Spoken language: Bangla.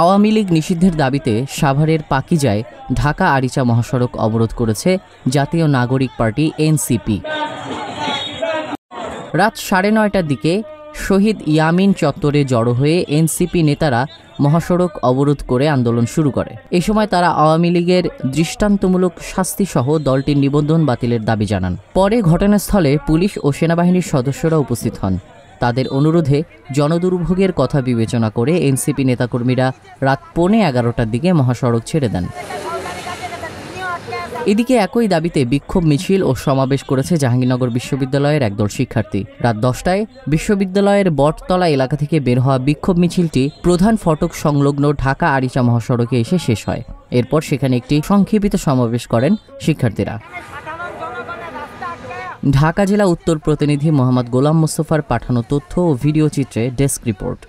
আওয়ামী লীগ নিষিদ্ধের দাবিতে সাভারের পাকিজায় ঢাকা আরিচা মহাসড়ক অবরোধ করেছে জাতীয় নাগরিক পার্টি এনসিপি। রাত 9:30টার দিকে শহীদ ইয়ামিন চত্বরে জড়ো হয়ে এনসিপি নেতারা মহাসড়ক অবরোধ করে আন্দোলন শুরু করে। এ সময় তারা আওয়ামী লীগের দৃষ্টান্তমূলক শাস্তিসহ দলটির নিবন্ধন বাতিলের দাবি জানান। পরে ঘটনাস্থলে পুলিশ ও সেনাবাহিনীর সদস্যরা উপস্থিত হন। তাদের অনুরোধে জনদুর্ভোগের কথা বিবেচনা করে এনসিপি নেতাকর্মীরা রাত 11:15টার দিকে মহাসড়ক ছেড়ে দেন। এদিকে একই দাবিতে বিক্ষোভ মিছিল ও সমাবেশ করেছে জাহাঙ্গীরনগর বিশ্ববিদ্যালয়ের একদল শিক্ষার্থী। রাত 10টায় বিশ্ববিদ্যালয়ের বটতলা এলাকা থেকে বের হওয়া বিক্ষোভ মিছিলটি প্রধান ফটক সংলগ্ন ঢাকা আরিচা মহাসড়কে এসে শেষ হয়। এরপর সেখানে একটি সংক্ষিপ্ত সমাবেশ করেন শিক্ষার্থীরা। ঢাকা জেলা উত্তর প্রতিনিধি মোহাম্মদ গোলাম মোস্তফার পাঠানো তথ্য ও ভিডিও চিত্রে ডেস্ক রিপোর্ট।